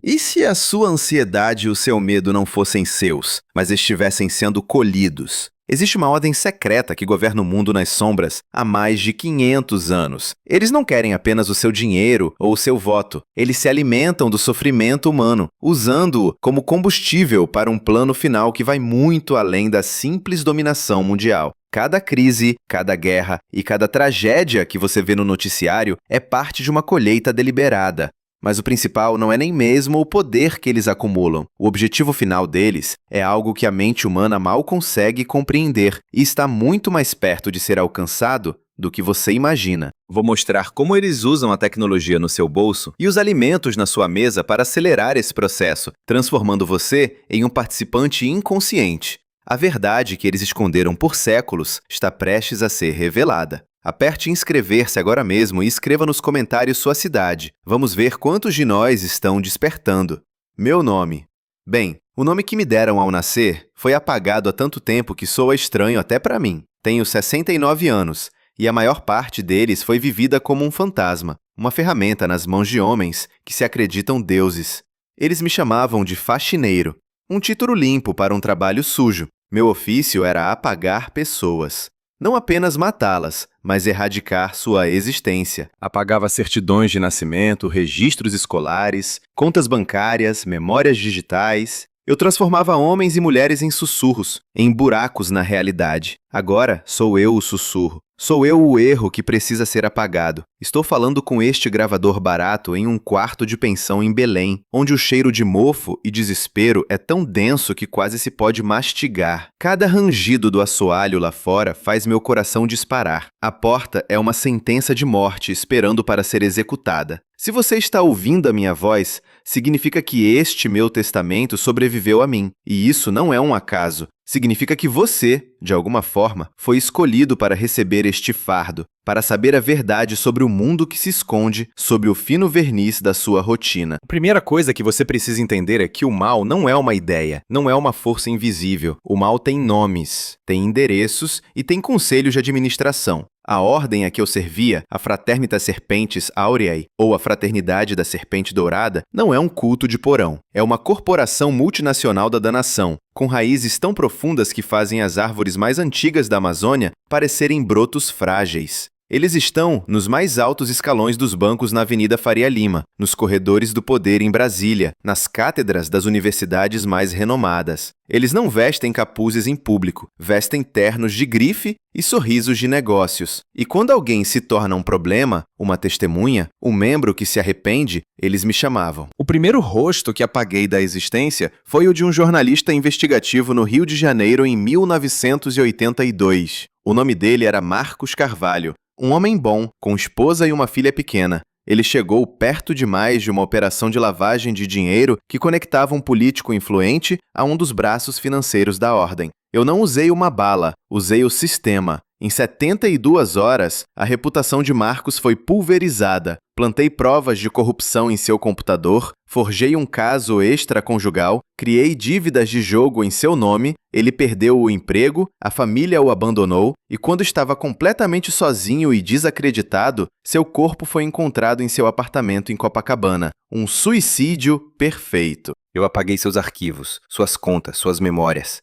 E se a sua ansiedade e o seu medo não fossem seus, mas estivessem sendo colhidos? Existe uma ordem secreta que governa o mundo nas sombras há mais de 500 anos. Eles não querem apenas o seu dinheiro ou o seu voto. Eles se alimentam do sofrimento humano, usando-o como combustível para um plano final que vai muito além da simples dominação mundial. Cada crise, cada guerra e cada tragédia que você vê no noticiário é parte de uma colheita deliberada. Mas o principal não é nem mesmo o poder que eles acumulam. O objetivo final deles é algo que a mente humana mal consegue compreender e está muito mais perto de ser alcançado do que você imagina. Vou mostrar como eles usam a tecnologia no seu bolso e os alimentos na sua mesa para acelerar esse processo, transformando você em um participante inconsciente. A verdade que eles esconderam por séculos está prestes a ser revelada. Aperte inscrever-se agora mesmo e escreva nos comentários sua cidade. Vamos ver quantos de nós estão despertando. Meu nome. Bem, o nome que me deram ao nascer foi apagado há tanto tempo que soa estranho até para mim. Tenho 69 anos e a maior parte deles foi vivida como um fantasma, uma ferramenta nas mãos de homens que se acreditam deuses. Eles me chamavam de faxineiro, um título limpo para um trabalho sujo. Meu ofício era apagar pessoas. Não apenas matá-las, mas erradicar sua existência. Apagava certidões de nascimento, registros escolares, contas bancárias, memórias digitais. Eu transformava homens e mulheres em sussurros, em buracos na realidade. Agora sou eu o sussurro. Sou eu o erro que precisa ser apagado. Estou falando com este gravador barato em um quarto de pensão em Belém, onde o cheiro de mofo e desespero é tão denso que quase se pode mastigar. Cada rangido do assoalho lá fora faz meu coração disparar. A porta é uma sentença de morte esperando para ser executada. Se você está ouvindo a minha voz, significa que este meu testamento sobreviveu a mim. E isso não é um acaso. Significa que você, de alguma forma, foi escolhido para receber este fardo, para saber a verdade sobre o mundo que se esconde sob o fino verniz da sua rotina. A primeira coisa que você precisa entender é que o mal não é uma ideia, não é uma força invisível. O mal tem nomes, tem endereços e tem conselhos de administração. A ordem a que eu servia, a Fraternitas Serpentes Aureae, ou a Fraternidade da Serpente Dourada, não é um culto de porão. É uma corporação multinacional da danação, com raízes tão profundas que fazem as árvores mais antigas da Amazônia parecerem brotos frágeis. Eles estão nos mais altos escalões dos bancos na Avenida Faria Lima, nos corredores do poder em Brasília, nas cátedras das universidades mais renomadas. Eles não vestem capuzes em público, vestem ternos de grife e sorrisos de negócios. E quando alguém se torna um problema, uma testemunha, um membro que se arrepende, eles me chamavam. O primeiro rosto que apaguei da existência foi o de um jornalista investigativo no Rio de Janeiro em 1982. O nome dele era Marcos Carvalho. Um homem bom, com esposa e uma filha pequena. Ele chegou perto demais de uma operação de lavagem de dinheiro que conectava um político influente a um dos braços financeiros da ordem. Eu não usei uma bala, usei o sistema. Em 72 horas, a reputação de Marcos foi pulverizada. Plantei provas de corrupção em seu computador, forjei um caso extraconjugal, criei dívidas de jogo em seu nome, ele perdeu o emprego, a família o abandonou e quando estava completamente sozinho e desacreditado, seu corpo foi encontrado em seu apartamento em Copacabana. Um suicídio perfeito. Eu apaguei seus arquivos, suas contas, suas memórias.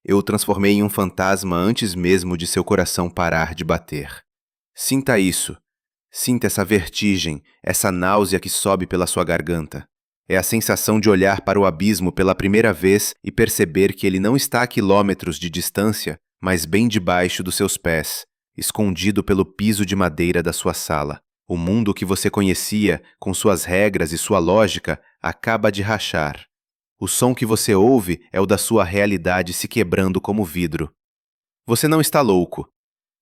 Eu o transformei em um fantasma antes mesmo de seu coração parar de bater. Sinta isso. Sinta essa vertigem, essa náusea que sobe pela sua garganta. É a sensação de olhar para o abismo pela primeira vez e perceber que ele não está a quilômetros de distância, mas bem debaixo dos seus pés, escondido pelo piso de madeira da sua sala. O mundo que você conhecia, com suas regras e sua lógica, acaba de rachar. O som que você ouve é o da sua realidade se quebrando como vidro. Você não está louco.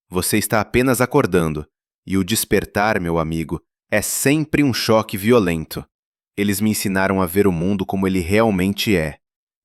Você está apenas acordando. E o despertar, meu amigo, é sempre um choque violento. Eles me ensinaram a ver o mundo como ele realmente é.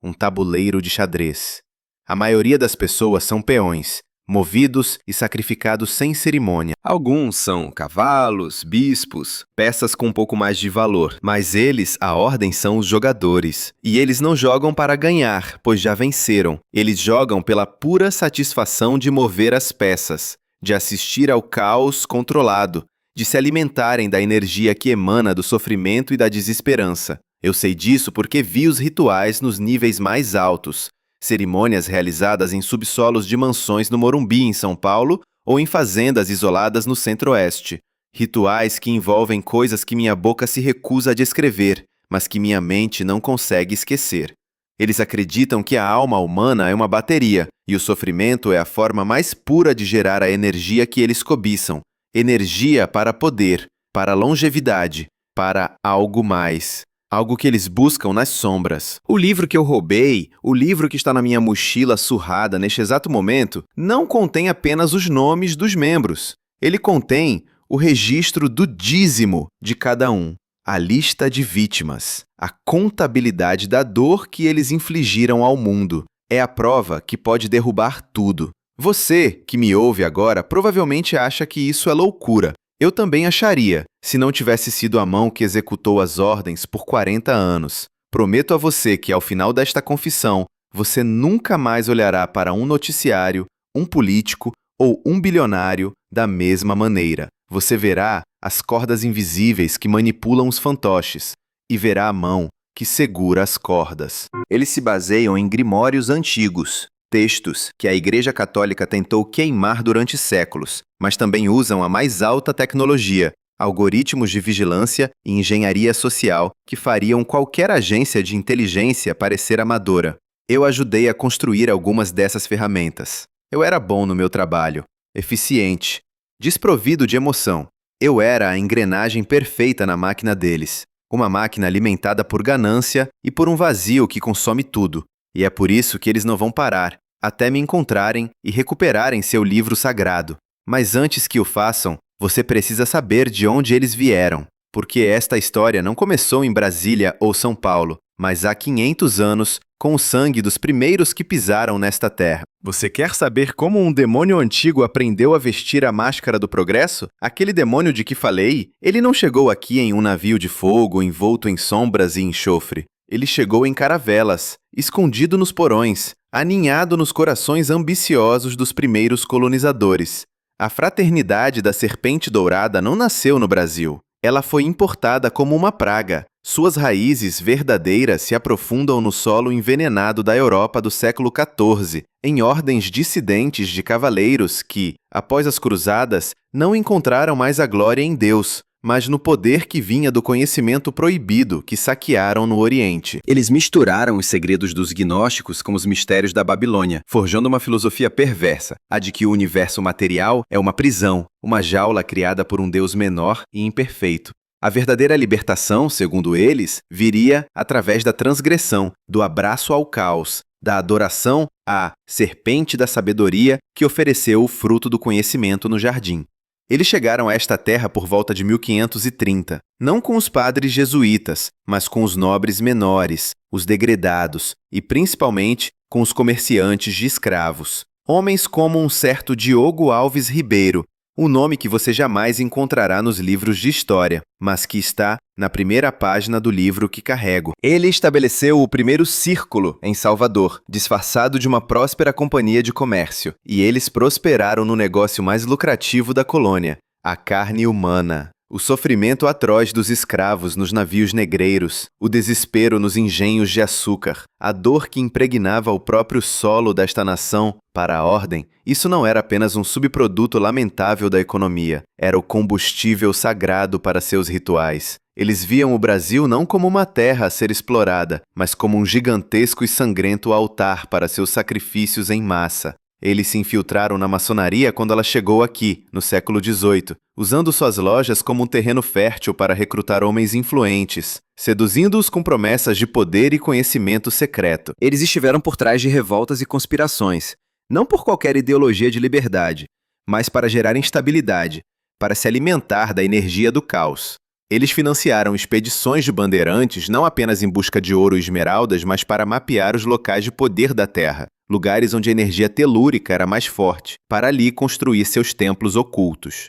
Um tabuleiro de xadrez. A maioria das pessoas são peões, movidos e sacrificados sem cerimônia. Alguns são cavalos, bispos, peças com um pouco mais de valor, mas eles, a ordem, são os jogadores. E eles não jogam para ganhar, pois já venceram. Eles jogam pela pura satisfação de mover as peças, de assistir ao caos controlado, de se alimentarem da energia que emana do sofrimento e da desesperança. Eu sei disso porque vi os rituais nos níveis mais altos, cerimônias realizadas em subsolos de mansões no Morumbi, em São Paulo, ou em fazendas isoladas no Centro-Oeste. Rituais que envolvem coisas que minha boca se recusa a descrever, mas que minha mente não consegue esquecer. Eles acreditam que a alma humana é uma bateria, e o sofrimento é a forma mais pura de gerar a energia que eles cobiçam. Energia para poder, para longevidade, para algo mais. Algo que eles buscam nas sombras. O livro que eu roubei, o livro que está na minha mochila surrada neste exato momento, não contém apenas os nomes dos membros. Ele contém o registro do dízimo de cada um, a lista de vítimas, a contabilidade da dor que eles infligiram ao mundo. É a prova que pode derrubar tudo. Você, que me ouve agora, provavelmente acha que isso é loucura. Eu também acharia, se não tivesse sido a mão que executou as ordens por 40 anos. Prometo a você que, ao final desta confissão, você nunca mais olhará para um noticiário, um político ou um bilionário da mesma maneira. Você verá as cordas invisíveis que manipulam os fantoches e verá a mão que segura as cordas. Eles se baseiam em grimórios antigos, textos que a Igreja Católica tentou queimar durante séculos, mas também usam a mais alta tecnologia, algoritmos de vigilância e engenharia social que fariam qualquer agência de inteligência parecer amadora. Eu ajudei a construir algumas dessas ferramentas. Eu era bom no meu trabalho, eficiente, desprovido de emoção. Eu era a engrenagem perfeita na máquina deles, uma máquina alimentada por ganância e por um vazio que consome tudo. E é por isso que eles não vão parar, até me encontrarem e recuperarem seu livro sagrado. Mas antes que o façam, você precisa saber de onde eles vieram, porque esta história não começou em Brasília ou São Paulo, mas há 500 anos, com o sangue dos primeiros que pisaram nesta terra. Você quer saber como um demônio antigo aprendeu a vestir a máscara do progresso? Aquele demônio de que falei, ele não chegou aqui em um navio de fogo envolto em sombras e enxofre. Ele chegou em caravelas, escondido nos porões, aninhado nos corações ambiciosos dos primeiros colonizadores. A fraternidade da serpente dourada não nasceu no Brasil. Ela foi importada como uma praga. Suas raízes verdadeiras se aprofundam no solo envenenado da Europa do século XIV, em ordens dissidentes de cavaleiros que, após as cruzadas, não encontraram mais a glória em Deus, mas no poder que vinha do conhecimento proibido que saquearam no Oriente. Eles misturaram os segredos dos gnósticos com os mistérios da Babilônia, forjando uma filosofia perversa, a de que o universo material é uma prisão, uma jaula criada por um Deus menor e imperfeito. A verdadeira libertação, segundo eles, viria através da transgressão, do abraço ao caos, da adoração à serpente da sabedoria que ofereceu o fruto do conhecimento no jardim. Eles chegaram a esta terra por volta de 1530, não com os padres jesuítas, mas com os nobres menores, os degredados, e principalmente com os comerciantes de escravos. Homens como um certo Diogo Alves Ribeiro, um nome que você jamais encontrará nos livros de história, mas que está na primeira página do livro que carrego. Ele estabeleceu o primeiro círculo em Salvador, disfarçado de uma próspera companhia de comércio, e eles prosperaram no negócio mais lucrativo da colônia, a carne humana. O sofrimento atroz dos escravos nos navios negreiros, o desespero nos engenhos de açúcar, a dor que impregnava o próprio solo desta nação para a ordem, isso não era apenas um subproduto lamentável da economia, era o combustível sagrado para seus rituais. Eles viam o Brasil não como uma terra a ser explorada, mas como um gigantesco e sangrento altar para seus sacrifícios em massa. Eles se infiltraram na maçonaria quando ela chegou aqui, no século XVIII, usando suas lojas como um terreno fértil para recrutar homens influentes, seduzindo-os com promessas de poder e conhecimento secreto. Eles estiveram por trás de revoltas e conspirações, não por qualquer ideologia de liberdade, mas para gerar instabilidade, para se alimentar da energia do caos. Eles financiaram expedições de bandeirantes não apenas em busca de ouro e esmeraldas, mas para mapear os locais de poder da Terra, lugares onde a energia telúrica era mais forte, para ali construir seus templos ocultos.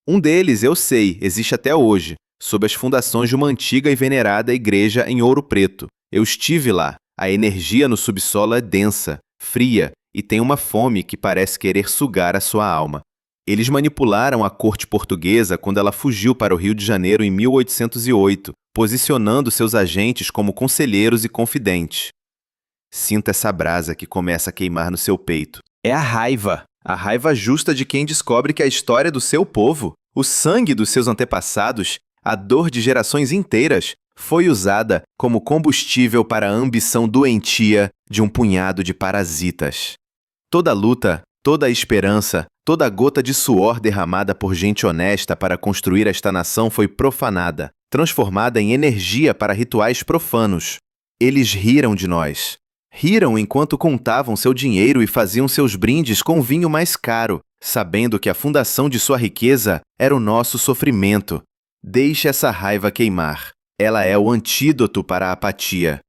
Um deles, eu sei, existe até hoje, sob as fundações de uma antiga e venerada igreja em Ouro Preto. Eu estive lá. A energia no subsolo é densa, fria e tem uma fome que parece querer sugar a sua alma. Eles manipularam a corte portuguesa quando ela fugiu para o Rio de Janeiro em 1808, posicionando seus agentes como conselheiros e confidentes. Sinta essa brasa que começa a queimar no seu peito. É a raiva justa de quem descobre que a história do seu povo, o sangue dos seus antepassados, a dor de gerações inteiras, foi usada como combustível para a ambição doentia de um punhado de parasitas. Toda luta, toda esperança, toda gota de suor derramada por gente honesta para construir esta nação foi profanada, transformada em energia para rituais profanos. Eles riram de nós. Riram enquanto contavam seu dinheiro e faziam seus brindes com vinho mais caro, sabendo que a fundação de sua riqueza era o nosso sofrimento. Deixe essa raiva queimar. Ela é o antídoto para a apatia.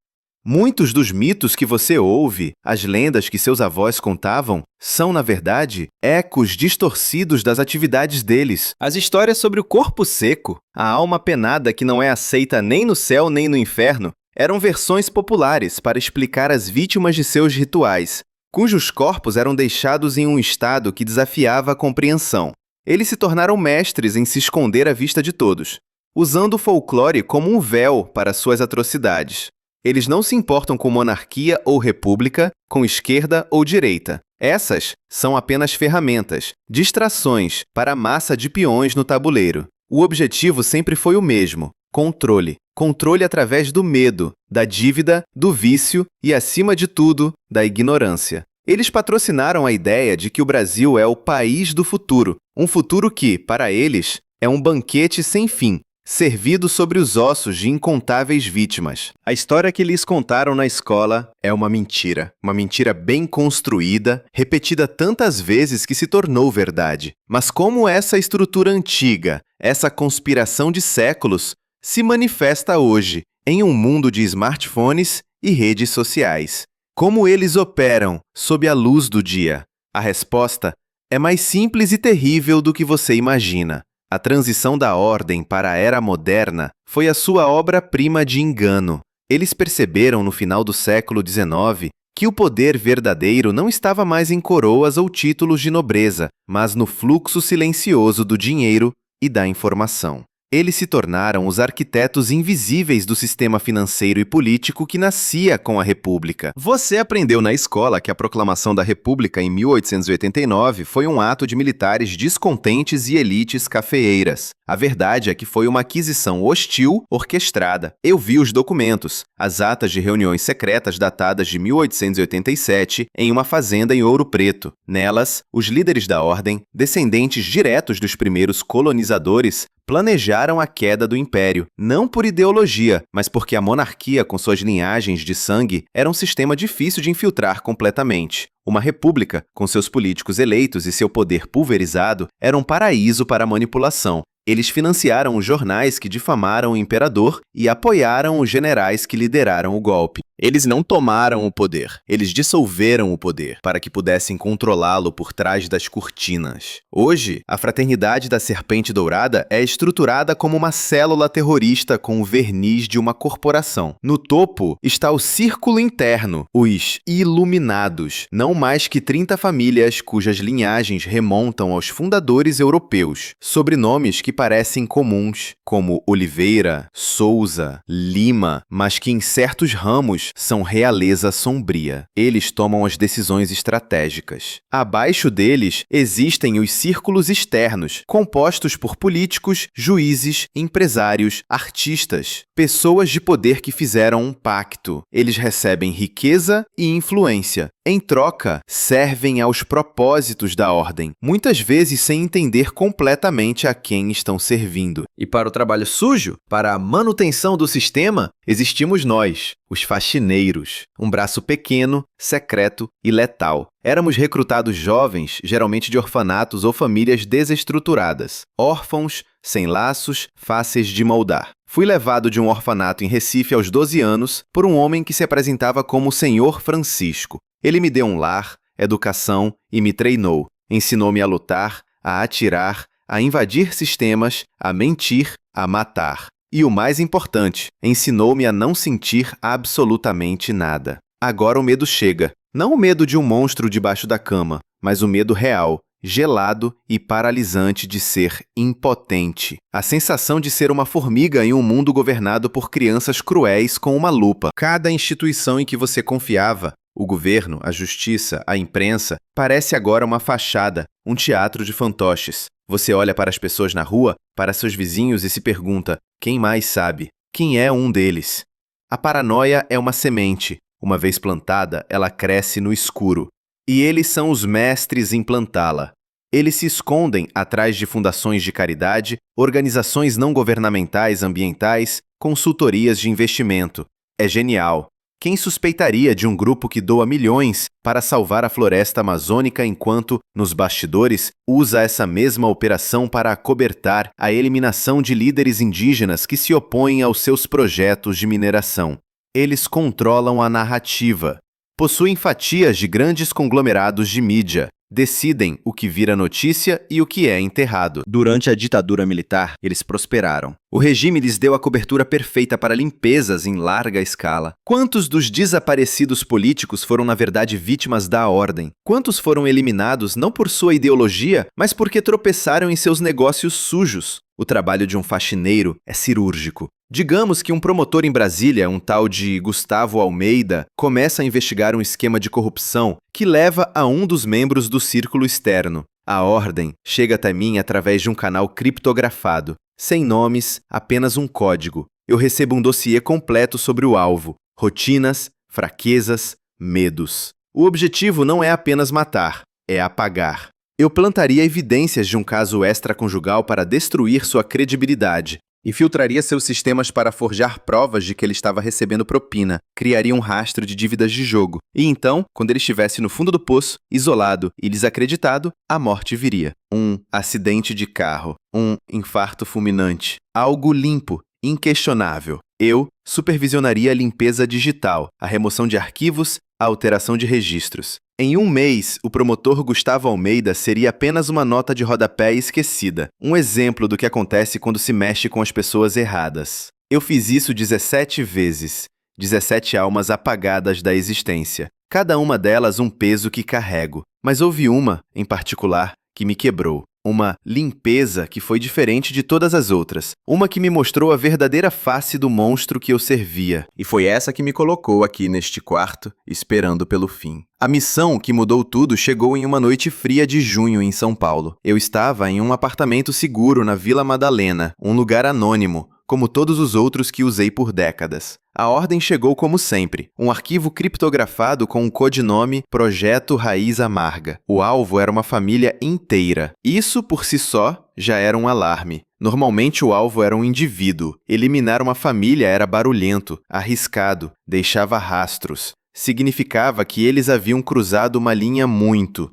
Muitos dos mitos que você ouve, as lendas que seus avós contavam, são, na verdade, ecos distorcidos das atividades deles. As histórias sobre o corpo seco, a alma penada que não é aceita nem no céu nem no inferno, eram versões populares para explicar as vítimas de seus rituais, cujos corpos eram deixados em um estado que desafiava a compreensão. Eles se tornaram mestres em se esconder à vista de todos, usando o folclore como um véu para suas atrocidades. Eles não se importam com monarquia ou república, com esquerda ou direita. Essas são apenas ferramentas, distrações para a massa de peões no tabuleiro. O objetivo sempre foi o mesmo: controle. Controle através do medo, da dívida, do vício e, acima de tudo, da ignorância. Eles patrocinaram a ideia de que o Brasil é o país do futuro, um futuro que, para eles, é um banquete sem fim, servido sobre os ossos de incontáveis vítimas. A história que lhes contaram na escola é uma mentira bem construída, repetida tantas vezes que se tornou verdade. Mas como essa estrutura antiga, essa conspiração de séculos, se manifesta hoje em um mundo de smartphones e redes sociais? Como eles operam sob a luz do dia? A resposta é mais simples e terrível do que você imagina. A transição da ordem para a era moderna foi a sua obra-prima de engano. Eles perceberam no final do século XIX que o poder verdadeiro não estava mais em coroas ou títulos de nobreza, mas no fluxo silencioso do dinheiro e da informação. Eles se tornaram os arquitetos invisíveis do sistema financeiro e político que nascia com a República. Você aprendeu na escola que a proclamação da República em 1889 foi um ato de militares descontentes e elites cafeeiras. A verdade é que foi uma aquisição hostil orquestrada. Eu vi os documentos, as atas de reuniões secretas datadas de 1887 em uma fazenda em Ouro Preto. Nelas, os líderes da ordem, descendentes diretos dos primeiros colonizadores, planejaram a queda do império, não por ideologia, mas porque a monarquia com suas linhagens de sangue era um sistema difícil de infiltrar completamente. Uma república, com seus políticos eleitos e seu poder pulverizado, era um paraíso para a manipulação. Eles financiaram os jornais que difamaram o imperador e apoiaram os generais que lideraram o golpe. Eles não tomaram o poder, eles dissolveram o poder para que pudessem controlá-lo por trás das cortinas. Hoje, a Fraternidade da Serpente Dourada é estruturada como uma célula terrorista com o verniz de uma corporação. No topo está o círculo interno, os Iluminados, não mais que 30 famílias cujas linhagens remontam aos fundadores europeus, sobrenomes que parecem comuns, como Oliveira, Souza, Lima, mas que em certos ramos são realeza sombria. Eles tomam as decisões estratégicas. Abaixo deles existem os círculos externos, compostos por políticos, juízes, empresários, artistas, pessoas de poder que fizeram um pacto. Eles recebem riqueza e influência. Em troca, servem aos propósitos da ordem, muitas vezes sem entender completamente a quem estão servindo. E para o trabalho sujo, para a manutenção do sistema, existimos nós, os faxineiros, um braço pequeno, secreto e letal. Éramos recrutados jovens, geralmente de orfanatos ou famílias desestruturadas, órfãos, sem laços, fáceis de moldar. Fui levado de um orfanato em Recife aos 12 anos por um homem que se apresentava como o Senhor Francisco. Ele me deu um lar, educação e me treinou. Ensinou-me a lutar, a atirar, a invadir sistemas, a mentir, a matar. E o mais importante, ensinou-me a não sentir absolutamente nada. Agora o medo chega. Não o medo de um monstro debaixo da cama, mas o medo real, gelado e paralisante de ser impotente. A sensação de ser uma formiga em um mundo governado por crianças cruéis com uma lupa. Cada instituição em que você confiava, o governo, a justiça, a imprensa, parece agora uma fachada, um teatro de fantoches. Você olha para as pessoas na rua, para seus vizinhos e se pergunta: quem mais sabe? Quem é um deles? A paranoia é uma semente. Uma vez plantada, ela cresce no escuro. E eles são os mestres em plantá-la. Eles se escondem atrás de fundações de caridade, organizações não governamentais ambientais, consultorias de investimento. É genial. Quem suspeitaria de um grupo que doa milhões para salvar a floresta amazônica enquanto, nos bastidores, usa essa mesma operação para acobertar a eliminação de líderes indígenas que se opõem aos seus projetos de mineração? Eles controlam a narrativa. Possuem fatias de grandes conglomerados de mídia. Decidem o que vira notícia e o que é enterrado. Durante a ditadura militar, eles prosperaram. O regime lhes deu a cobertura perfeita para limpezas em larga escala. Quantos dos desaparecidos políticos foram, na verdade, vítimas da ordem? Quantos foram eliminados não por sua ideologia, mas porque tropeçaram em seus negócios sujos? O trabalho de um faxineiro é cirúrgico. Digamos que um promotor em Brasília, um tal de Gustavo Almeida, começa a investigar um esquema de corrupção que leva a um dos membros do círculo externo. A ordem chega até mim através de um canal criptografado. Sem nomes, apenas um código. Eu recebo um dossiê completo sobre o alvo, rotinas, fraquezas, medos. O objetivo não é apenas matar, é apagar. Eu plantaria evidências de um caso extraconjugal para destruir sua credibilidade. Infiltraria seus sistemas para forjar provas de que ele estava recebendo propina, criaria um rastro de dívidas de jogo. E então, quando ele estivesse no fundo do poço, isolado e desacreditado, a morte viria. Um acidente de carro, um infarto fulminante, algo limpo, inquestionável. Eu supervisionaria a limpeza digital, a remoção de arquivos, a alteração de registros. Em um mês, o promotor Gustavo Almeida seria apenas uma nota de rodapé esquecida, um exemplo do que acontece quando se mexe com as pessoas erradas. Eu fiz isso 17 vezes, 17 almas apagadas da existência, cada uma delas um peso que carrego. Mas houve uma, em particular, que me quebrou. Uma limpeza que foi diferente de todas as outras. Uma que me mostrou a verdadeira face do monstro que eu servia. E foi essa que me colocou aqui neste quarto, esperando pelo fim. A missão que mudou tudo chegou em uma noite fria de junho em São Paulo. Eu estava em um apartamento seguro na Vila Madalena, um lugar anônimo, como todos os outros que usei por décadas. A ordem chegou como sempre, um arquivo criptografado com o codinome Projeto Raiz Amarga. O alvo era uma família inteira. Isso, por si só, já era um alarme. Normalmente o alvo era um indivíduo. Eliminar uma família era barulhento, arriscado, deixava rastros. Significava que eles haviam cruzado uma linha muito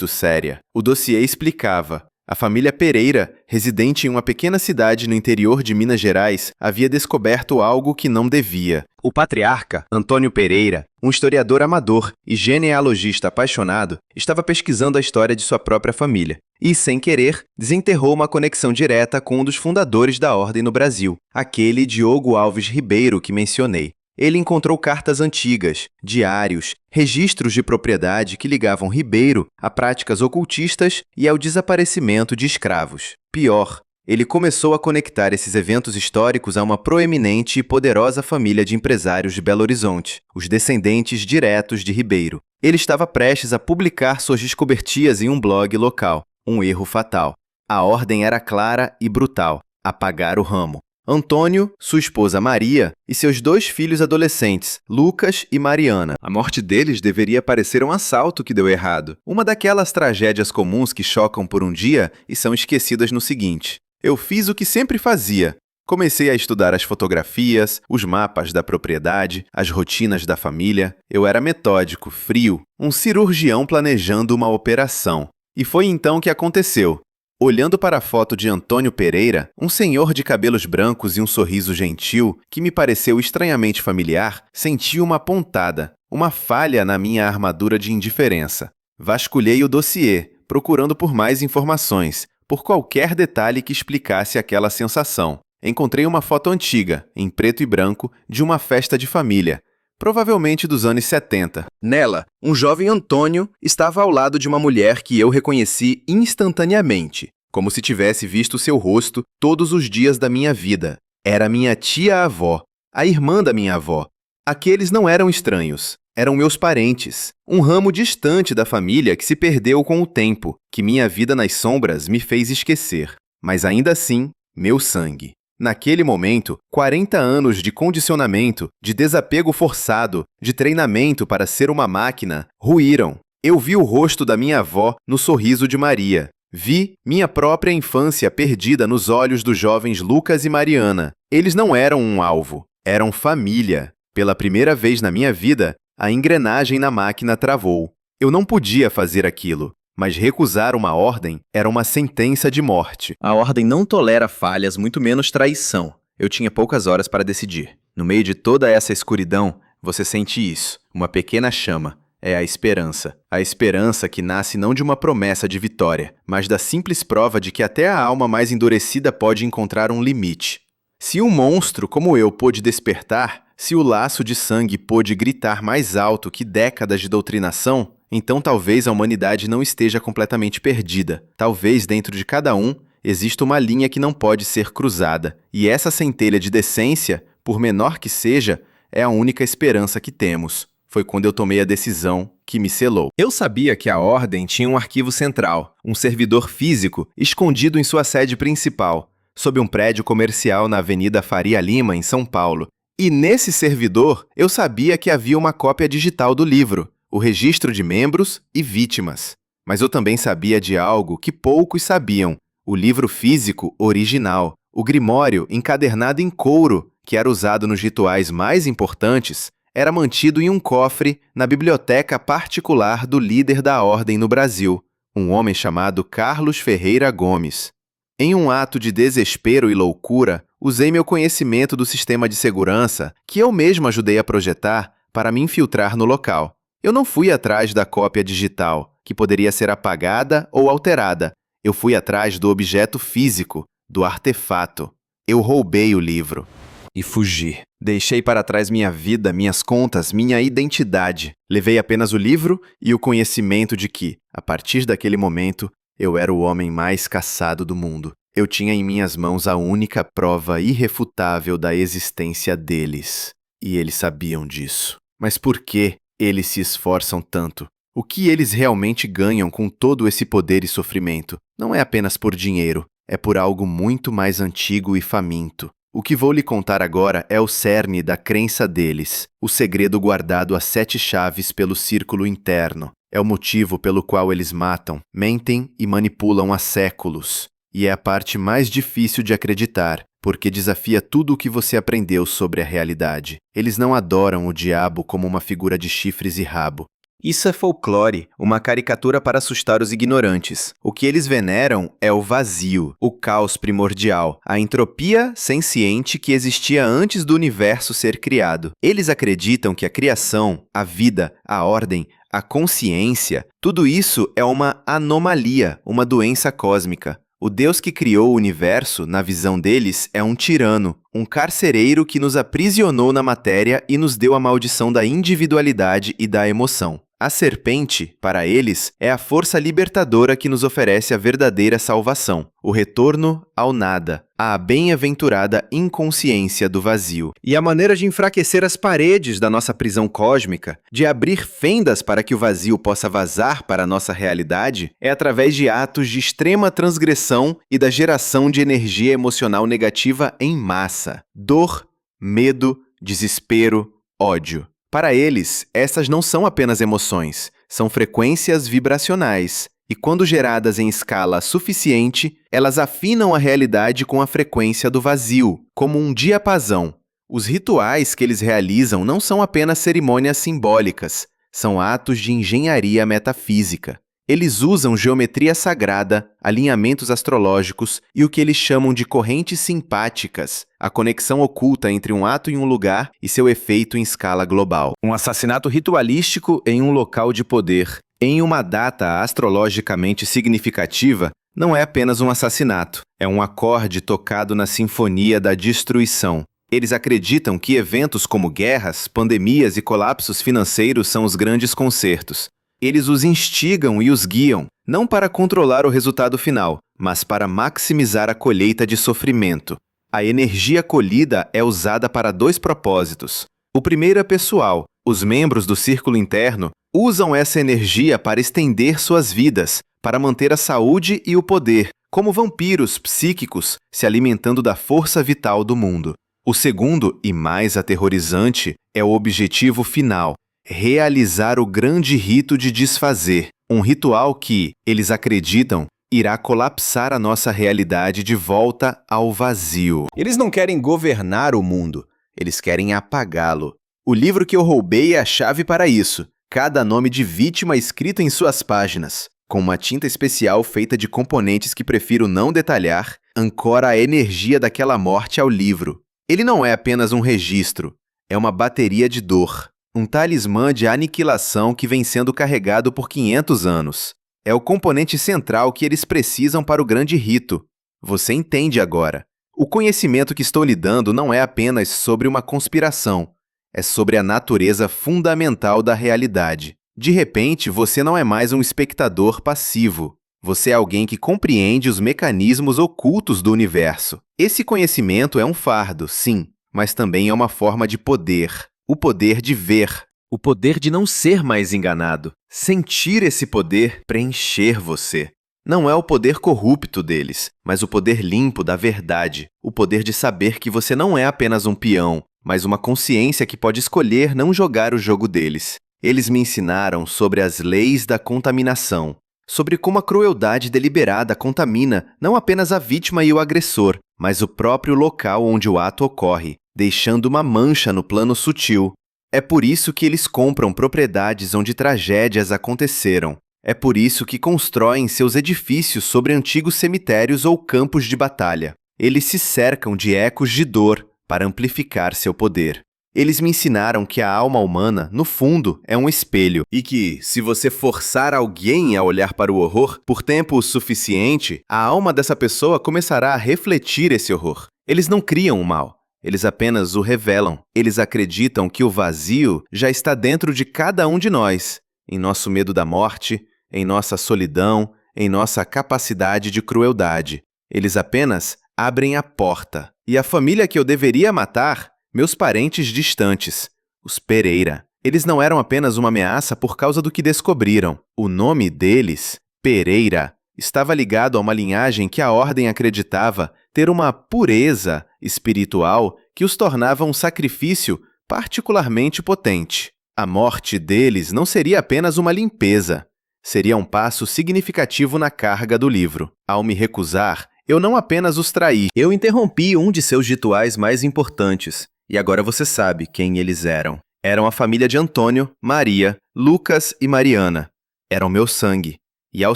séria. O dossiê explicava. A família Pereira, residente em uma pequena cidade no interior de Minas Gerais, havia descoberto algo que não devia. O patriarca, Antônio Pereira, um historiador amador e genealogista apaixonado, estava pesquisando a história de sua própria família e, sem querer, desenterrou uma conexão direta com um dos fundadores da ordem no Brasil, aquele Diogo Alves Ribeiro que mencionei. Ele encontrou cartas antigas, diários, registros de propriedade que ligavam Ribeiro a práticas ocultistas e ao desaparecimento de escravos. Pior, ele começou a conectar esses eventos históricos a uma proeminente e poderosa família de empresários de Belo Horizonte, os descendentes diretos de Ribeiro. Ele estava prestes a publicar suas descobertias em um blog local, um erro fatal. A ordem era clara e brutal: apagar o ramo. Antônio, sua esposa Maria e seus 2 filhos adolescentes, Lucas e Mariana. A morte deles deveria parecer um assalto que deu errado. Uma daquelas tragédias comuns que chocam por um dia e são esquecidas no seguinte. Eu fiz o que sempre fazia. Comecei a estudar as fotografias, os mapas da propriedade, as rotinas da família. Eu era metódico, frio, um cirurgião planejando uma operação. E foi então que aconteceu. Olhando para a foto de Antônio Pereira, um senhor de cabelos brancos e um sorriso gentil, que me pareceu estranhamente familiar, senti uma pontada, uma falha na minha armadura de indiferença. Vasculhei o dossiê, procurando por mais informações, por qualquer detalhe que explicasse aquela sensação. Encontrei uma foto antiga, em preto e branco, de uma festa de família. provavelmente dos anos 70. Nela, um jovem Antônio estava ao lado de uma mulher que eu reconheci instantaneamente, como se tivesse visto seu rosto todos os dias da minha vida. Era minha tia-avó, a irmã da minha avó. Aqueles não eram estranhos, eram meus parentes, um ramo distante da família que se perdeu com o tempo, que minha vida nas sombras me fez esquecer. Mas ainda assim, meu sangue. Naquele momento, 40 anos de condicionamento, de desapego forçado, de treinamento para ser uma máquina, ruíram. Eu vi o rosto da minha avó no sorriso de Maria. Vi minha própria infância perdida nos olhos dos jovens Lucas e Mariana. Eles não eram um alvo, eram família. Pela primeira vez na minha vida, a engrenagem na máquina travou. Eu não podia fazer aquilo, mas recusar uma ordem era uma sentença de morte. A ordem não tolera falhas, muito menos traição. Eu tinha poucas horas para decidir. No meio de toda essa escuridão, você sente isso, uma pequena chama. É a esperança. A esperança que nasce não de uma promessa de vitória, mas da simples prova de que até a alma mais endurecida pode encontrar um limite. Se um monstro como eu pôde despertar, se o laço de sangue pôde gritar mais alto que décadas de doutrinação, então talvez a humanidade não esteja completamente perdida. Talvez dentro de cada um exista uma linha que não pode ser cruzada. E essa centelha de decência, por menor que seja, é a única esperança que temos. Foi quando eu tomei a decisão que me selou. Eu sabia que a Ordem tinha um arquivo central, um servidor físico escondido em sua sede principal, sob um prédio comercial na Avenida Faria Lima, em São Paulo. E nesse servidor, eu sabia que havia uma cópia digital do livro, o registro de membros e vítimas. Mas eu também sabia de algo que poucos sabiam, o livro físico original, o grimório encadernado em couro, que era usado nos rituais mais importantes, era mantido em um cofre na biblioteca particular do líder da Ordem no Brasil, um homem chamado Carlos Ferreira Gomes. Em um ato de desespero e loucura, usei meu conhecimento do sistema de segurança, que eu mesmo ajudei a projetar, para me infiltrar no local. Eu não fui atrás da cópia digital, que poderia ser apagada ou alterada. Eu fui atrás do objeto físico, do artefato. Eu roubei o livro. E fugi. Deixei para trás minha vida, minhas contas, minha identidade. Levei apenas o livro e o conhecimento de que, a partir daquele momento, eu era o homem mais caçado do mundo. Eu tinha em minhas mãos a única prova irrefutável da existência deles. E eles sabiam disso. Mas por que eles se esforçam tanto? O que eles realmente ganham com todo esse poder e sofrimento? Não é apenas por dinheiro, é por algo muito mais antigo e faminto. O que vou lhe contar agora é o cerne da crença deles, o segredo guardado a 7 chaves pelo círculo interno. É o motivo pelo qual eles matam, mentem e manipulam há séculos. E é a parte mais difícil de acreditar, porque desafia tudo o que você aprendeu sobre a realidade. Eles não adoram o diabo como uma figura de chifres e rabo. Isso é folclore, uma caricatura para assustar os ignorantes. O que eles veneram é o vazio, o caos primordial, a entropia senciente que existia antes do universo ser criado. Eles acreditam que a criação, a vida, a ordem, a consciência, tudo isso é uma anomalia, uma doença cósmica. O Deus que criou o universo, na visão deles, é um tirano, um carcereiro que nos aprisionou na matéria e nos deu a maldição da individualidade e da emoção. A serpente, para eles, é a força libertadora que nos oferece a verdadeira salvação, o retorno ao nada, à bem-aventurada inconsciência do vazio. E a maneira de enfraquecer as paredes da nossa prisão cósmica, de abrir fendas para que o vazio possa vazar para a nossa realidade, é através de atos de extrema transgressão e da geração de energia emocional negativa em massa. Dor, medo, desespero, ódio. Para eles, essas não são apenas emoções, são frequências vibracionais, e quando geradas em escala suficiente, elas afinam a realidade com a frequência do vazio, como um diapasão. Os rituais que eles realizam não são apenas cerimônias simbólicas, são atos de engenharia metafísica. Eles usam geometria sagrada, alinhamentos astrológicos e o que eles chamam de correntes simpáticas, a conexão oculta entre um ato em um lugar e seu efeito em escala global. Um assassinato ritualístico em um local de poder, em uma data astrologicamente significativa, não é apenas um assassinato, é um acorde tocado na sinfonia da destruição. Eles acreditam que eventos como guerras, pandemias e colapsos financeiros são os grandes concertos. Eles os instigam e os guiam, não para controlar o resultado final, mas para maximizar a colheita de sofrimento. A energia colhida é usada para 2 propósitos. O primeiro é pessoal. Os membros do círculo interno usam essa energia para estender suas vidas, para manter a saúde e o poder, como vampiros psíquicos se alimentando da força vital do mundo. O segundo, e mais aterrorizante, é o objetivo final: realizar o grande rito de desfazer, um ritual que, eles acreditam, irá colapsar a nossa realidade de volta ao vazio. Eles não querem governar o mundo, eles querem apagá-lo. O livro que eu roubei é a chave para isso. Cada nome de vítima escrito em suas páginas, com uma tinta especial feita de componentes que prefiro não detalhar, ancora a energia daquela morte ao livro. Ele não é apenas um registro, é uma bateria de dor, um talismã de aniquilação que vem sendo carregado por 500 anos. É o componente central que eles precisam para o grande rito. Você entende agora. O conhecimento que estou lhe dando não é apenas sobre uma conspiração, é sobre a natureza fundamental da realidade. De repente, você não é mais um espectador passivo. Você é alguém que compreende os mecanismos ocultos do universo. Esse conhecimento é um fardo, sim, mas também é uma forma de poder. O poder de ver. O poder de não ser mais enganado. Sentir esse poder preencher você. Não é o poder corrupto deles, mas o poder limpo da verdade. O poder de saber que você não é apenas um peão, mas uma consciência que pode escolher não jogar o jogo deles. Eles me ensinaram sobre as leis da contaminação, sobre como a crueldade deliberada contamina não apenas a vítima e o agressor, mas o próprio local onde o ato ocorre, deixando uma mancha no plano sutil. É por isso que eles compram propriedades onde tragédias aconteceram. É por isso que constroem seus edifícios sobre antigos cemitérios ou campos de batalha. Eles se cercam de ecos de dor para amplificar seu poder. Eles me ensinaram que a alma humana, no fundo, é um espelho e que, se você forçar alguém a olhar para o horror por tempo suficiente, a alma dessa pessoa começará a refletir esse horror. Eles não criam o mal, eles apenas o revelam. Eles acreditam que o vazio já está dentro de cada um de nós, em nosso medo da morte, em nossa solidão, em nossa capacidade de crueldade. Eles apenas abrem a porta. E a família que eu deveria matar, meus parentes distantes, os Pereira. Eles não eram apenas uma ameaça por causa do que descobriram. O nome deles, Pereira, estava ligado a uma linhagem que a ordem acreditava ter uma pureza espiritual que os tornava um sacrifício particularmente potente. A morte deles não seria apenas uma limpeza, seria um passo significativo na carga do livro. Ao me recusar, eu não apenas os traí, eu interrompi um de seus rituais mais importantes. E agora você sabe quem eles eram. Eram a família de Antônio, Maria, Lucas e Mariana. Eram meu sangue. E ao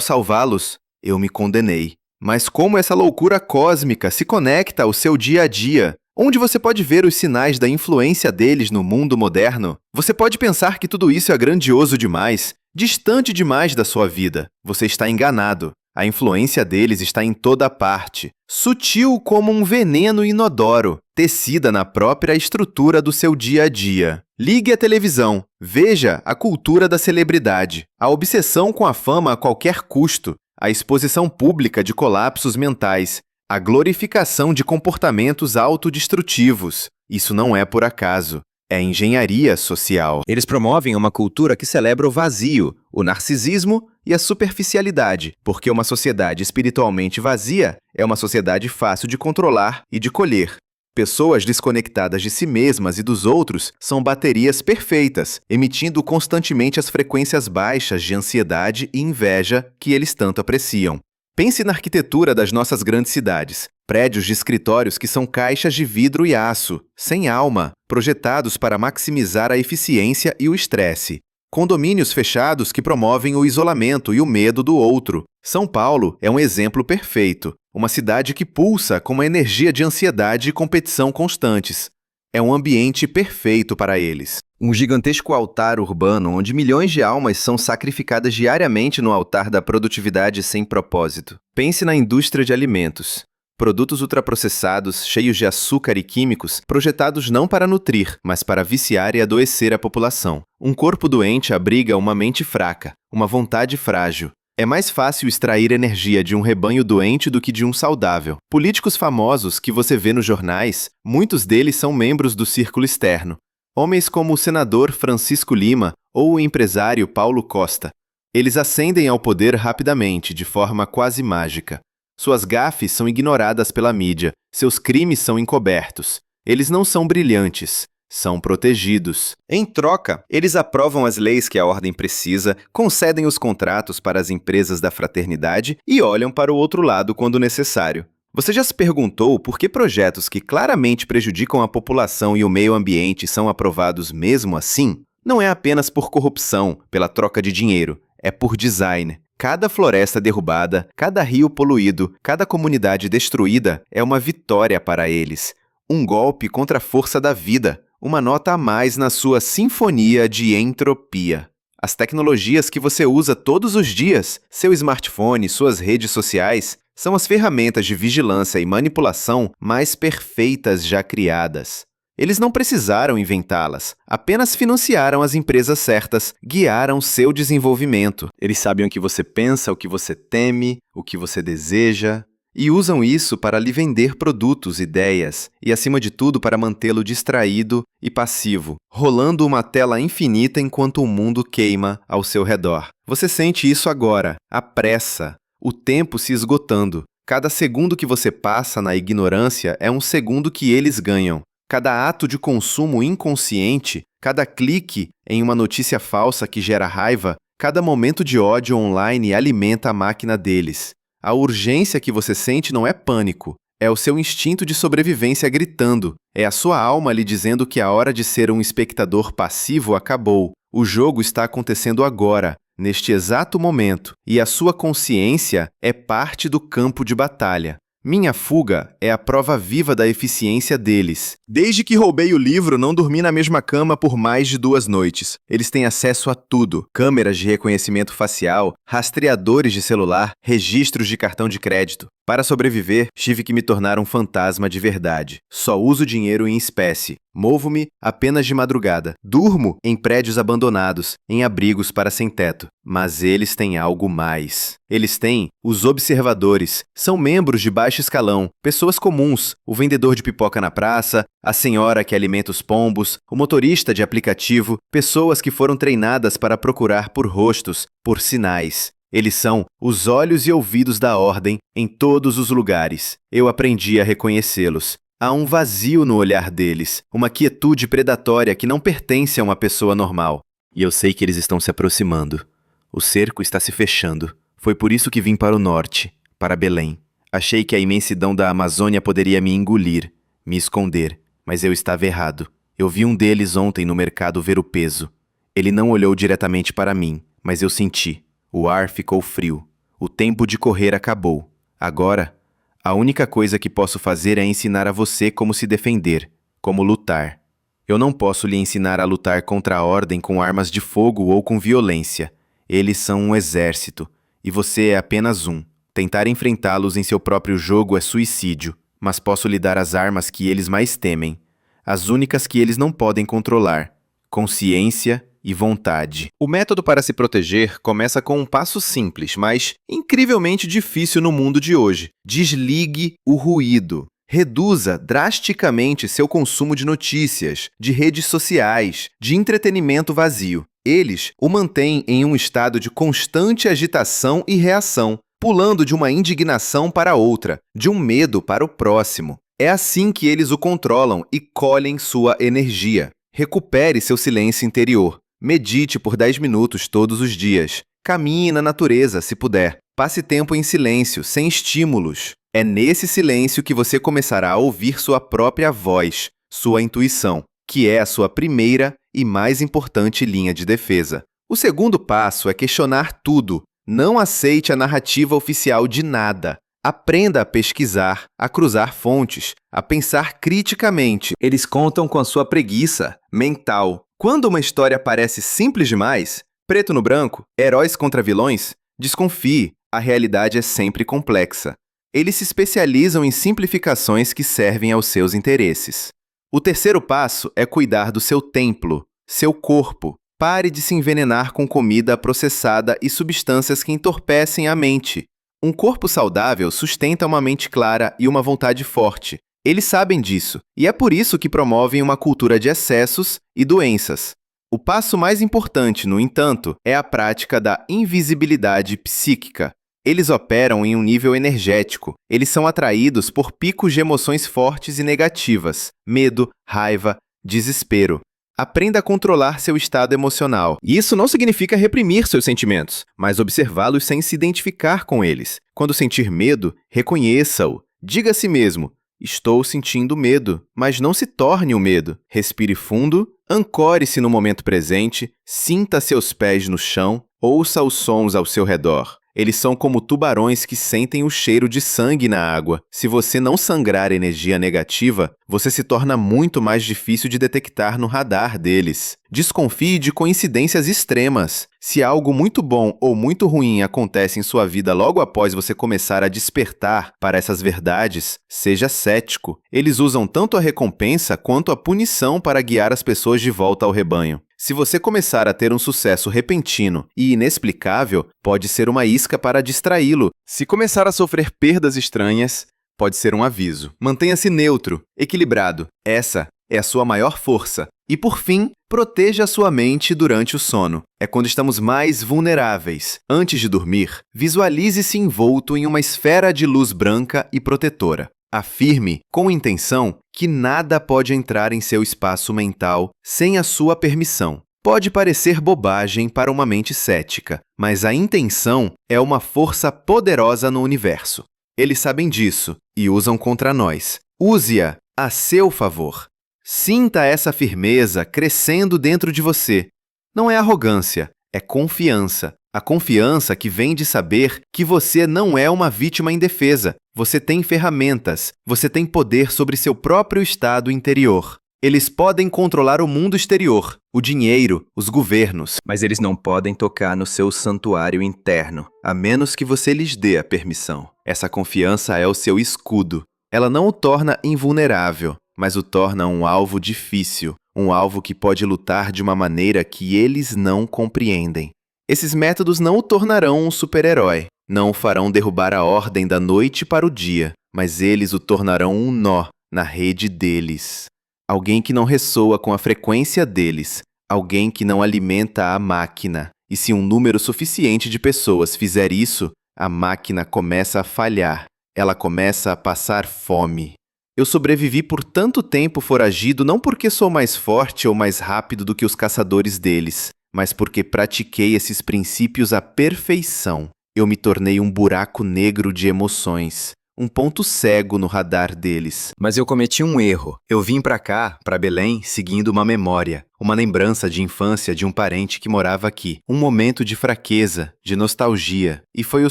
salvá-los, eu me condenei. Mas como essa loucura cósmica se conecta ao seu dia a dia? Onde você pode ver os sinais da influência deles no mundo moderno? Você pode pensar que tudo isso é grandioso demais, distante demais da sua vida. Você está enganado. A influência deles está em toda parte, sutil como um veneno inodoro, tecida na própria estrutura do seu dia a dia. Ligue a televisão, veja a cultura da celebridade, a obsessão com a fama a qualquer custo, a exposição pública de colapsos mentais, a glorificação de comportamentos autodestrutivos. Isso não é por acaso. É engenharia social. Eles promovem uma cultura que celebra o vazio, o narcisismo e a superficialidade, porque uma sociedade espiritualmente vazia é uma sociedade fácil de controlar e de colher. Pessoas desconectadas de si mesmas e dos outros são baterias perfeitas, emitindo constantemente as frequências baixas de ansiedade e inveja que eles tanto apreciam. Pense na arquitetura das nossas grandes cidades. Prédios de escritórios que são caixas de vidro e aço, sem alma, projetados para maximizar a eficiência e o estresse. Condomínios fechados que promovem o isolamento e o medo do outro. São Paulo é um exemplo perfeito. Uma cidade que pulsa com uma energia de ansiedade e competição constantes. É um ambiente perfeito para eles. Um gigantesco altar urbano onde milhões de almas são sacrificadas diariamente no altar da produtividade sem propósito. Pense na indústria de alimentos. Produtos ultraprocessados, cheios de açúcar e químicos, projetados não para nutrir, mas para viciar e adoecer a população. Um corpo doente abriga uma mente fraca, uma vontade frágil. É mais fácil extrair energia de um rebanho doente do que de um saudável. Políticos famosos que você vê nos jornais, muitos deles são membros do círculo externo. Homens como o senador Francisco Lima ou o empresário Paulo Costa. Eles ascendem ao poder rapidamente, de forma quase mágica. Suas gafes são ignoradas pela mídia, seus crimes são encobertos. Eles não são brilhantes, são protegidos. Em troca, eles aprovam as leis que a ordem precisa, concedem os contratos para as empresas da fraternidade e olham para o outro lado quando necessário. Você já se perguntou por que projetos que claramente prejudicam a população e o meio ambiente são aprovados mesmo assim? Não é apenas por corrupção, pela troca de dinheiro, é por design. Cada floresta derrubada, cada rio poluído, cada comunidade destruída é uma vitória para eles. Um golpe contra a força da vida, uma nota a mais na sua sinfonia de entropia. As tecnologias que você usa todos os dias, seu smartphone, suas redes sociais, são as ferramentas de vigilância e manipulação mais perfeitas já criadas. Eles não precisaram inventá-las, apenas financiaram as empresas certas, guiaram seu desenvolvimento. Eles sabem o que você pensa, o que você teme, o que você deseja, e usam isso para lhe vender produtos, ideias, e acima de tudo para mantê-lo distraído e passivo, rolando uma tela infinita enquanto o mundo queima ao seu redor. Você sente isso agora, a pressa, o tempo se esgotando. Cada segundo que você passa na ignorância é um segundo que eles ganham. Cada ato de consumo inconsciente, cada clique em uma notícia falsa que gera raiva, cada momento de ódio online alimenta a máquina deles. A urgência que você sente não é pânico, é o seu instinto de sobrevivência gritando, é a sua alma lhe dizendo que a hora de ser um espectador passivo acabou. O jogo está acontecendo agora, neste exato momento, e a sua consciência é parte do campo de batalha. Minha fuga é a prova viva da eficiência deles. Desde que roubei o livro, não dormi na mesma cama por mais de 2 noites. Eles têm acesso a tudo: câmeras de reconhecimento facial, rastreadores de celular, registros de cartão de crédito. Para sobreviver, tive que me tornar um fantasma de verdade. Só uso dinheiro em espécie. Movo-me apenas de madrugada. Durmo em prédios abandonados, em abrigos para sem-teto. Mas eles têm algo mais. Eles têm os observadores. São membros de baixo escalão, pessoas comuns, o vendedor de pipoca na praça, a senhora que alimenta os pombos, o motorista de aplicativo, pessoas que foram treinadas para procurar por rostos, por sinais. Eles são os olhos e ouvidos da ordem em todos os lugares. Eu aprendi a reconhecê-los. Há um vazio no olhar deles, uma quietude predatória que não pertence a uma pessoa normal. E eu sei que eles estão se aproximando. O cerco está se fechando. Foi por isso que vim para o norte, para Belém. Achei que a imensidão da Amazônia poderia me engolir, me esconder, mas eu estava errado. Eu vi um deles ontem no mercado ver o peso. Ele não olhou diretamente para mim, mas eu senti. O ar ficou frio. O tempo de correr acabou. Agora, a única coisa que posso fazer é ensinar a você como se defender, como lutar. Eu não posso lhe ensinar a lutar contra a ordem com armas de fogo ou com violência. Eles são um exército, e você é apenas um. Tentar enfrentá-los em seu próprio jogo é suicídio, mas posso lhe dar as armas que eles mais temem, as únicas que eles não podem controlar: consciência e vontade. O método para se proteger começa com um passo simples, mas incrivelmente difícil no mundo de hoje. Desligue o ruído. Reduza drasticamente seu consumo de notícias, de redes sociais, de entretenimento vazio. Eles o mantêm em um estado de constante agitação e reação, pulando de uma indignação para outra, de um medo para o próximo. É assim que eles o controlam e colhem sua energia. Recupere seu silêncio interior. Medite por 10 minutos todos os dias. Caminhe na natureza, se puder. Passe tempo em silêncio, sem estímulos. É nesse silêncio que você começará a ouvir sua própria voz, sua intuição, que é a sua primeira e mais importante linha de defesa. O segundo passo é questionar tudo. Não aceite a narrativa oficial de nada. Aprenda a pesquisar, a cruzar fontes, a pensar criticamente. Eles contam com a sua preguiça mental. Quando uma história parece simples demais, preto no branco, heróis contra vilões, desconfie, a realidade é sempre complexa. Eles se especializam em simplificações que servem aos seus interesses. O terceiro passo é cuidar do seu templo, seu corpo. Pare de se envenenar com comida processada e substâncias que entorpecem a mente. Um corpo saudável sustenta uma mente clara e uma vontade forte. Eles sabem disso, e é por isso que promovem uma cultura de excessos e doenças. O passo mais importante, no entanto, é a prática da invisibilidade psíquica. Eles operam em um nível energético. Eles são atraídos por picos de emoções fortes e negativas: medo, raiva, desespero. Aprenda a controlar seu estado emocional. E isso não significa reprimir seus sentimentos, mas observá-los sem se identificar com eles. Quando sentir medo, reconheça-o. Diga a si mesmo: estou sentindo medo, mas não se torne o medo. Respire fundo, ancore-se no momento presente, sinta seus pés no chão, ouça os sons ao seu redor. Eles são como tubarões que sentem o cheiro de sangue na água. Se você não sangrar energia negativa, você se torna muito mais difícil de detectar no radar deles. Desconfie de coincidências extremas. Se algo muito bom ou muito ruim acontece em sua vida logo após você começar a despertar para essas verdades, seja cético. Eles usam tanto a recompensa quanto a punição para guiar as pessoas de volta ao rebanho. Se você começar a ter um sucesso repentino e inexplicável, pode ser uma isca para distraí-lo. Se começar a sofrer perdas estranhas, pode ser um aviso. Mantenha-se neutro, equilibrado. Essa é a sua maior força. E por fim, proteja a sua mente durante o sono. É quando estamos mais vulneráveis. Antes de dormir, visualize-se envolto em uma esfera de luz branca e protetora. Afirme, com intenção, que nada pode entrar em seu espaço mental sem a sua permissão. Pode parecer bobagem para uma mente cética, mas a intenção é uma força poderosa no universo. Eles sabem disso e usam contra nós. Use-a a seu favor. Sinta essa firmeza crescendo dentro de você. Não é arrogância, é confiança. A confiança que vem de saber que você não é uma vítima indefesa. Você tem ferramentas, você tem poder sobre seu próprio estado interior. Eles podem controlar o mundo exterior, o dinheiro, os governos, mas eles não podem tocar no seu santuário interno, a menos que você lhes dê a permissão. Essa confiança é o seu escudo. Ela não o torna invulnerável, mas o torna um alvo difícil, um alvo que pode lutar de uma maneira que eles não compreendem. Esses métodos não o tornarão um super-herói, não o farão derrubar a ordem da noite para o dia, mas eles o tornarão um nó na rede deles. Alguém que não ressoa com a frequência deles, alguém que não alimenta a máquina. E se um número suficiente de pessoas fizer isso, a máquina começa a falhar, ela começa a passar fome. Eu sobrevivi por tanto tempo foragido não porque sou mais forte ou mais rápido do que os caçadores deles, mas porque pratiquei esses princípios à perfeição. Eu me tornei um buraco negro de emoções, um ponto cego no radar deles. Mas eu cometi um erro. Eu vim pra cá, pra Belém, seguindo uma memória, uma lembrança de infância de um parente que morava aqui. Um momento de fraqueza, de nostalgia, e foi o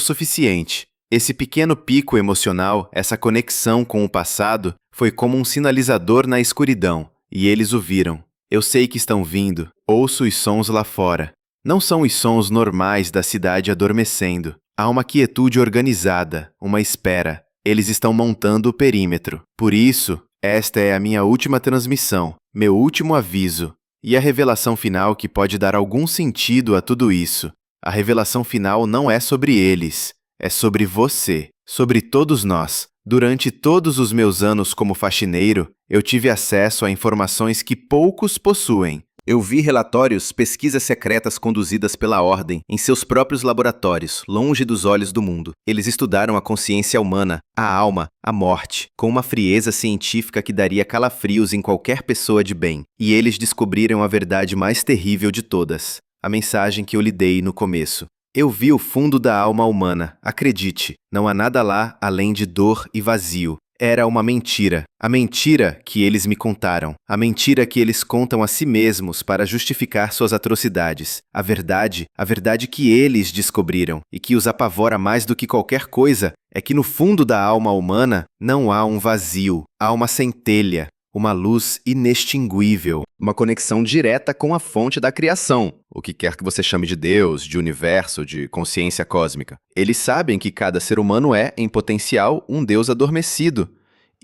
suficiente. Esse pequeno pico emocional, essa conexão com o passado, foi como um sinalizador na escuridão, e eles o viram. Eu sei que estão vindo, ouço os sons lá fora. Não são os sons normais da cidade adormecendo. Há uma quietude organizada, uma espera. Eles estão montando o perímetro. Por isso, esta é a minha última transmissão, meu último aviso. E a revelação final que pode dar algum sentido a tudo isso. A revelação final não é sobre eles, é sobre você, sobre todos nós. Durante todos os meus anos como faxineiro, eu tive acesso a informações que poucos possuem. Eu vi relatórios, pesquisas secretas conduzidas pela Ordem em seus próprios laboratórios, longe dos olhos do mundo. Eles estudaram a consciência humana, a alma, a morte, com uma frieza científica que daria calafrios em qualquer pessoa de bem. E eles descobriram a verdade mais terrível de todas, a mensagem que eu lhe dei no começo. Eu vi o fundo da alma humana, acredite, não há nada lá além de dor e vazio. Era uma mentira. A mentira que eles me contaram. A mentira que eles contam a si mesmos para justificar suas atrocidades. A verdade que eles descobriram e que os apavora mais do que qualquer coisa é que no fundo da alma humana não há um vazio, há uma centelha. uma luz inextinguível, uma conexão direta com a fonte da criação, o que quer que você chame de Deus, de universo, de consciência cósmica. Eles sabem que cada ser humano é, em potencial, um Deus adormecido,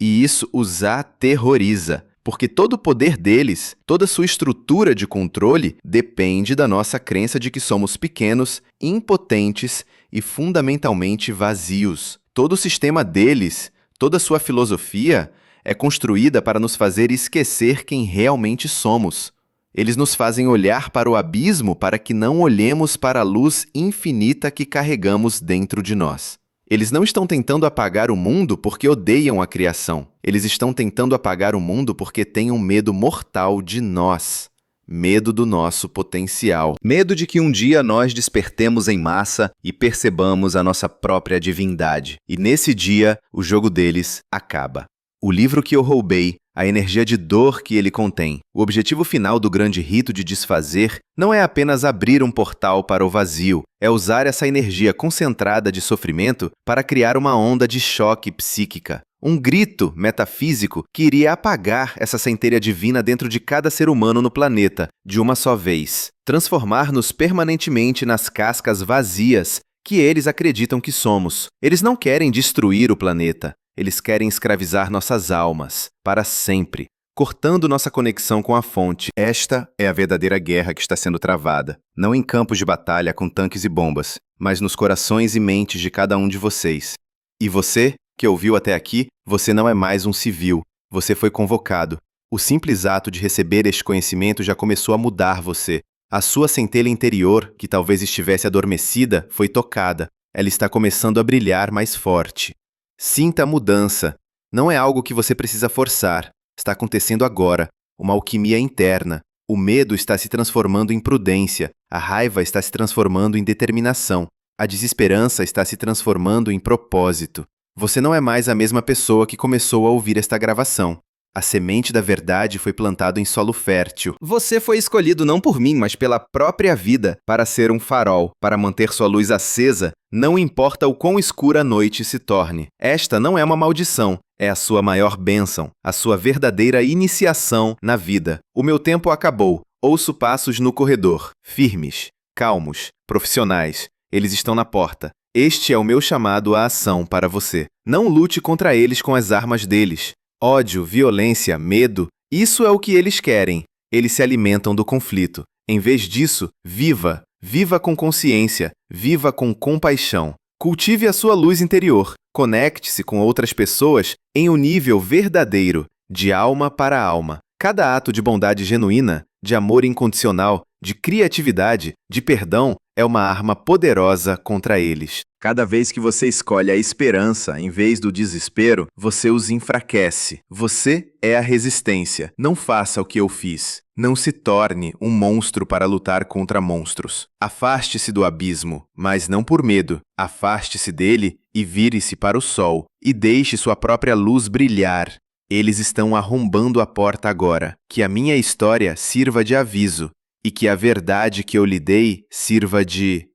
e isso os aterroriza, porque todo o poder deles, toda sua estrutura de controle, depende da nossa crença de que somos pequenos, impotentes e fundamentalmente vazios. Todo o sistema deles, toda sua filosofia, é construída para nos fazer esquecer quem realmente somos. Eles nos fazem olhar para o abismo para que não olhemos para a luz infinita que carregamos dentro de nós. Eles não estão tentando apagar o mundo porque odeiam a criação. Eles estão tentando apagar o mundo porque têm um medo mortal de nós. Medo do nosso potencial. Medo de que um dia nós despertemos em massa e percebamos a nossa própria divindade. E nesse dia, o jogo deles acaba. O livro que eu roubei, a energia de dor que ele contém. O objetivo final do grande rito de desfazer não é apenas abrir um portal para o vazio, é usar essa energia concentrada de sofrimento para criar uma onda de choque psíquica. Um grito metafísico que iria apagar essa centelha divina dentro de cada ser humano no planeta, de uma só vez. Transformar-nos permanentemente nas cascas vazias que eles acreditam que somos. Eles não querem destruir o planeta. Eles querem escravizar nossas almas, para sempre, cortando nossa conexão com a fonte. Esta é a verdadeira guerra que está sendo travada, não em campos de batalha com tanques e bombas, mas nos corações e mentes de cada um de vocês. E você, que ouviu até aqui, você não é mais um civil, você foi convocado. O simples ato de receber este conhecimento já começou a mudar você. A sua centelha interior, que talvez estivesse adormecida, foi tocada. Ela está começando a brilhar mais forte. Sinta a mudança. Não é algo que você precisa forçar. Está acontecendo agora. Uma alquimia interna. O medo está se transformando em prudência. A raiva está se transformando em determinação. A desesperança está se transformando em propósito. Você não é mais a mesma pessoa que começou a ouvir esta gravação. A semente da verdade foi plantada em solo fértil. Você foi escolhido não por mim, mas pela própria vida, para ser um farol, para manter sua luz acesa, não importa o quão escura a noite se torne. Esta não é uma maldição, é a sua maior bênção, a sua verdadeira iniciação na vida. O meu tempo acabou. Ouço passos no corredor, firmes, calmos, profissionais. Eles estão na porta. Este é o meu chamado à ação para você. Não lute contra eles com as armas deles. Ódio, violência, medo, isso é o que eles querem. Eles se alimentam do conflito. Em vez disso, viva. Viva com consciência. Viva com compaixão. Cultive a sua luz interior. Conecte-se com outras pessoas em um nível verdadeiro, de alma para alma. Cada ato de bondade genuína, de amor incondicional, de criatividade, de perdão, é uma arma poderosa contra eles. Cada vez que você escolhe a esperança em vez do desespero, você os enfraquece. Você é a resistência. Não faça o que eu fiz. Não se torne um monstro para lutar contra monstros. Afaste-se do abismo, mas não por medo. Afaste-se dele e vire-se para o sol. E deixe sua própria luz brilhar. Eles estão arrombando a porta agora. Que a minha história sirva de aviso. E que a verdade que eu lhe dei sirva de